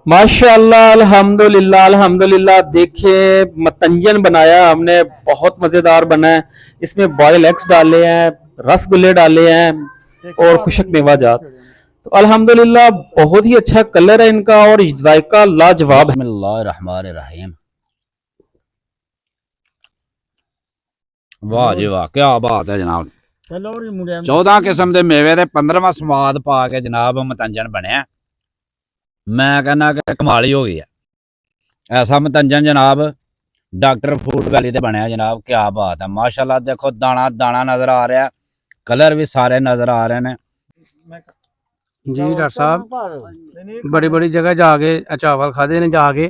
माशाअल्लाह, अल्हम्दुलिल्लाह अल्हम्दुलिल्लाह। देखिए, मतंजन बनाया हमने, बहुत मज़ेदार बना है। इसमें बॉयल एग्स डाले हैं, रसगुल्ले डाले हैं और खुशक मेवाजात। तो अल्हम्दुलिल्लाह बहुत ही अच्छा कलर है इनका और जायका लाजवाब है। बिस्मिल्लाहिर्रहमानिर्रहीम। वाह जी वाह, क्या बात है जनाब। 14 किस्म के मेवे दे 15वां स्वाद पा के जनाब मतंजन बने। मैं कहना कि कमाल ही हो गई है। ऐसा मतंजन जनाब डॉक्टर फूड वैली ते बनया जनाब, क्या बात है माशाल्लाह। देखो दाना दाना नजर आ रहा है, कलर भी सारे नजर आ रहे हैं। जी डॉक्टर साहब बड़ी बड़ी जगह जाके चावल खादे ने जाके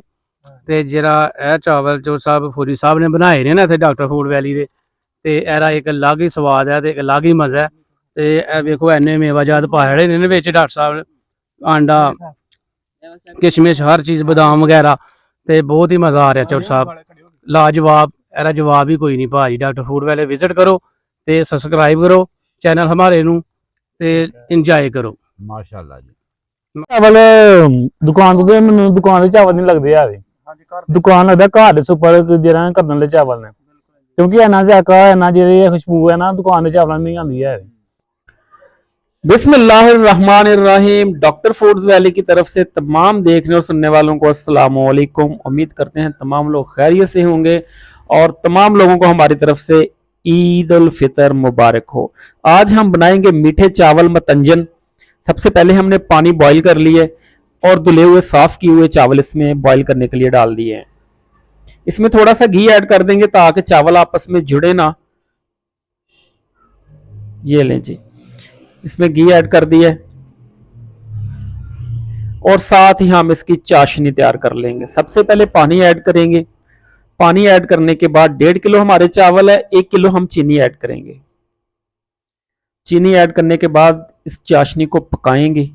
ते जरा यह चावल जो साहब फूरी साहब ने बनाए ने ना इत्थे डॉक्टर फूड वैली दे ते एरा एक अलग ही स्वाद है ते एक अलग ही मजा है। ते वेखो इन्ने मेवाजात पाए ने विच डॉक्टर साहब, आंडा किशमिश हर चीज बदाम वगैरह ते बहुत ही मजा आ रहा चौट साहब, लाजवाब। एरा जवाब ही कोई नहीं भाजी। डॉक्टर फूड वैले विजिट करो ते सब्सक्राइब करो चैनल हमारे नू ते इंजॉय करो माशाल्लाह जी। चावल दुकान तो मैं दुकान के चावल नहीं लगते यार, दुकान लगता घर सुपर जरा करने वाले चावल ने, क्योंकि इन्ना जायका इन्ना जी खुशबू है ना दुकान के चावल नहीं आती है। बिस्मिल्लाहिर्रहमानिर्रहीम। डॉक्टर फूड्स वैली की तरफ से तमाम देखने और सुनने वालों को अस्सलाम वालेकुम। उम्मीद करते हैं तमाम लोग खैरियत से होंगे और तमाम लोगों को हमारी तरफ से ईद उल फितर मुबारक हो। आज हम बनाएंगे मीठे चावल मतंजन। सबसे पहले हमने पानी बॉईल कर लिए और धुले हुए साफ किए हुए चावल इसमें बॉईल करने के लिए डाल दिए हैं। इसमें थोड़ा सा घी ऐड कर देंगे ताकि चावल आपस में जुड़े ना। ये लें जी, इसमें घी ऐड कर दिया और साथ ही हम इसकी चाशनी तैयार कर लेंगे। सबसे पहले पानी ऐड करेंगे। पानी ऐड करने के बाद 1.5 किलो हमारे चावल है, 1 किलो हम चीनी ऐड करेंगे। चीनी ऐड करने के बाद इस चाशनी को पकाएंगे,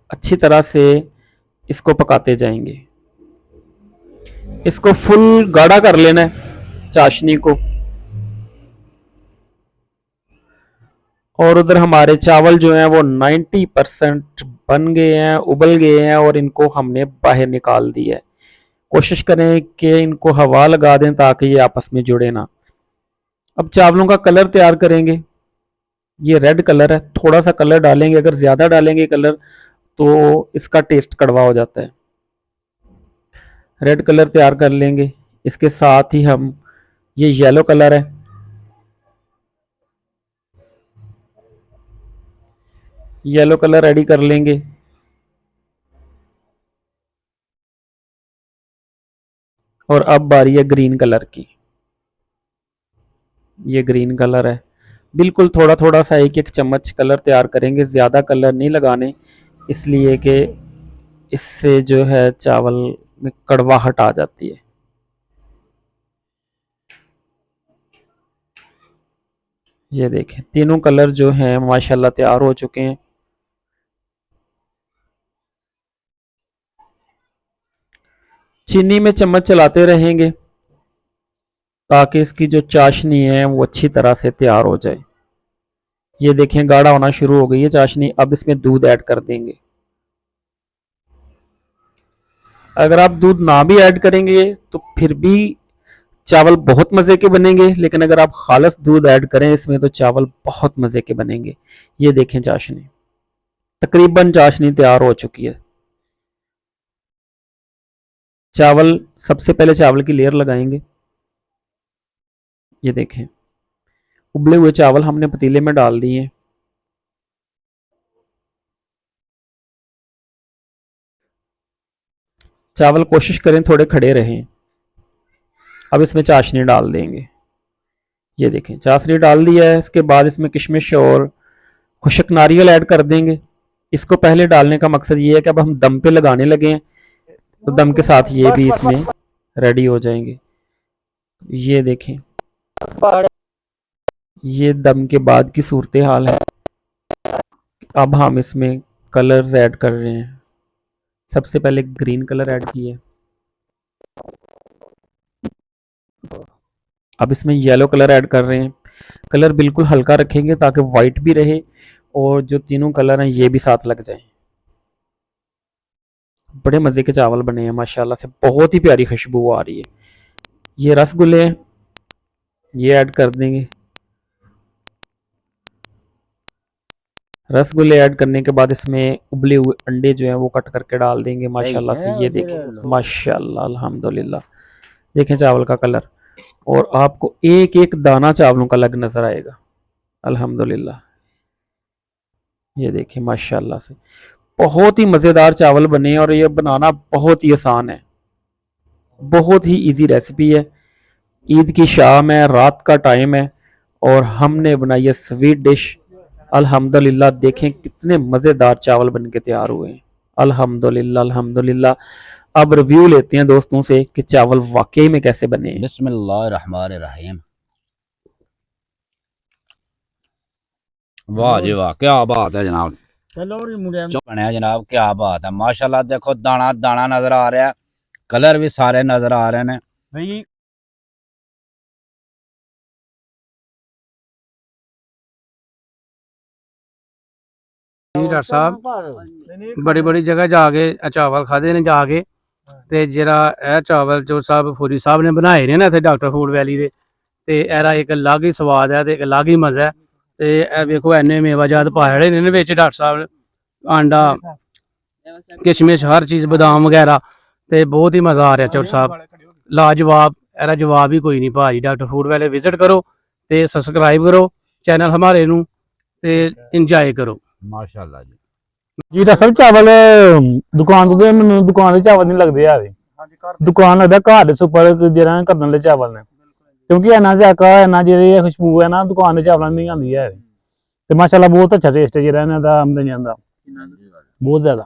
अच्छी तरह से इसको पकाते जाएंगे। इसको फुल गाढ़ा कर लेना है चाशनी को। और उधर हमारे चावल जो हैं वो 90% बन गए हैं, उबल गए हैं और इनको हमने बाहर निकाल दिया है। कोशिश करें कि इनको हवा लगा दें ताकि ये आपस में जुड़े ना। अब चावलों का कलर तैयार करेंगे। ये रेड कलर है, थोड़ा सा कलर डालेंगे, अगर ज़्यादा डालेंगे कलर तो इसका टेस्ट कड़वा हो जाता है। रेड कलर तैयार कर लेंगे। इसके साथ ही हम ये येलो कलर है, येलो कलर रेडी कर लेंगे। और अब बारी है ग्रीन कलर की। ये ग्रीन कलर है, बिल्कुल थोड़ा थोड़ा सा एक एक चम्मच कलर तैयार करेंगे, ज़्यादा कलर नहीं लगाने, इसलिए कि इससे जो है चावल में कड़वाहट आ जाती है। ये देखें तीनों कलर जो हैं माशाल्लाह तैयार हो चुके हैं। चीनी में चम्मच चलाते रहेंगे ताकि इसकी जो चाशनी है वो अच्छी तरह से तैयार हो जाए। ये देखें गाढ़ा होना शुरू हो गई है चाशनी। अब इसमें दूध ऐड कर देंगे। अगर आप दूध ना भी ऐड करेंगे तो फिर भी चावल बहुत मज़े के बनेंगे, लेकिन अगर आप खालस दूध ऐड करें इसमें तो चावल बहुत मज़े के बनेंगे। ये देखें चाशनी, तकरीबन चाशनी तैयार हो चुकी है। चावल, सबसे पहले चावल की लेयर लगाएंगे। ये देखें उबले हुए चावल हमने पतीले में डाल दिए। चावल कोशिश करें थोड़े खड़े रहें। अब इसमें चाशनी डाल देंगे। ये देखें चाशनी डाल दिया है। इसके बाद इसमें किशमिश और खुशक नारियल ऐड कर देंगे। इसको पहले डालने का मकसद ये है कि अब हम दम पे लगाने लगे हैं तो दम के साथ ये भी इसमें रेडी हो जाएंगे। ये देखें ये दम के बाद की सूरत हाल है। अब हम इसमें कलर्स ऐड कर रहे हैं। सबसे पहले ग्रीन कलर ऐड किए, अब इसमें येलो कलर ऐड कर रहे हैं। कलर बिल्कुल हल्का रखेंगे ताकि वाइट भी रहे और जो तीनों कलर हैं ये भी साथ लग जाएं। बड़े मज़े के चावल बने हैं माशाल्लाह से, बहुत ही प्यारी खुशबू आ रही है। ये रसगुल्ले हैं, ये ऐड कर देंगे। रसगुल्ले ऐड करने के बाद इसमें उबले हुए अंडे जो हैं वो कट करके डाल देंगे माशाल्लाह से। ये देखें माशाल्लाह अल्हम्दुलिल्लाह, देखें चावल का कलर, और आपको एक एक दाना चावलों का अलग नज़र आएगा अल्हम्दुलिल्लाह। ये देखें माशाल्लाह से, बहुत ही मज़ेदार चावल बने हैं और ये बनाना बहुत ही आसान है, बहुत ही इजी रेसिपी है। ईद की शाम है, रात का टाइम है और हमने बनाई है स्वीट डिश अल्हम्दुलिल्लाह। देखें कितने मज़ेदार चावल बन के तैयार हुए हैं अल्हम्दुलिल्लाह अल्हम्दुलिल्लाह। अब रिव्यू लेते हैं दोस्तों से कि चावल वाकई में कैसे बने हैं। बिस्मिल्लाहिर्रहमानिर्रहीम। वाह जी वाह, क्या बात है जनाब। जो बने जनाब, क्या बात है माशाल्लाह। देखो दाना दाना नजर आ रहा है, कलर भी सारे नजर आ रहे हैं भाई। जी डॉक्टर साहब बड़ी बड़ी जगह जाके चावल खाधे ने जाके, ਤੇ ਜਿਹੜਾ ਇਹ ਚਾਵਲ ਜੋ ਸਾਹਿਬ ਫੌਜੀ ਸਾਹਿਬ ਨੇ ਬਣਾਏ ਨੇ ਨਾ ਇੱਥੇ ਡਾਕਟਰ ਫੂਡ ਵੈਲੀ ਦੇ, ਤੇ ਇਹਦਾ ਇੱਕ ਅਲੱਗ ਹੀ ਸਵਾਦ ਹੈ ਤੇ ਇੱਕ ਅਲੱਗ ਹੀ ਮਜ਼ਾ ਹੈ। ਤੇ ਇਹ ਵੇਖੋ ਐਨੇ ਮੇਵਾਜਾਤ ਪਾਏ ਨੇ ਵਿੱਚ ਡਾਕਟਰ ਸਾਹਿਬ, ਆਂਡਾ, ਕਿਸ਼ਮਿਸ਼, ਹਰ ਚੀਜ਼, ਬਦਾਮ ਵਗੈਰਾ, ਤੇ ਬਹੁਤ ਹੀ ਮਜ਼ਾ ਆ ਰਿਹਾ ਚੌਰ ਸਾਹਿਬ, ਲਾਜਵਾਬ। ਇਹਦਾ ਜਵਾਬ ਹੀ ਕੋਈ ਨਹੀਂ ਭਾਜੀ। ਡਾਕਟਰ ਫੂਡ ਵੈਲੇ ਵਿਜ਼ਿਟ ਕਰੋ ਤੇ ਸਬਸਕ੍ਰਾਈਬ ਕਰੋ ਚੈਨਲ ਹਮਾਰੇ ਨੂੰ ਤੇ ਇੰਜੋਏ ਕਰੋ माशाल्लाह जी। ਜੀ ਡਾਕਟਰ ਸਾਹਿਬ ਚਾਵਲ ਦੁਕਾਨ ਤੋਂ ਤੇ ਮੈਨੂੰ ਦੁਕਾਨ ਦੇ ਚਾਵਲ ਨਹੀਂ ਲੱਗਦੇ ਆ। ਦੁਕਾਨ ਲੱਗਦਾ ਘਰ ਦੇ ਸੁਪਰ ਜਿਹੜਾ ਕਰਨ ਵਾਲੇ ਚਾਵਲ ਨੇ, ਕਿਉਂਕਿ ਇਹਨਾਂ ਜ਼ਾਇਕਾ ਇਹਨਾਂ ਜਿਹੜੀ ਖੁਸ਼ਬੂ ਹੈ ਨਾ ਦੁਕਾਨ ਦੇ ਚਾਵਲਾਂ ਦੀ ਆਉਂਦੀ ਹੈ। ਤੇ ਮਾਸ਼ਾਅੱਲਾ ਬਹੁਤ ਅੱਛਾ ਟੇਸਟ ਜਿਹੜਾ ਇਹਨਾਂ ਦਾ ਆਮਦਨੀ ਦਾ ਬਹੁਤ ਜ਼ਿਆਦਾ।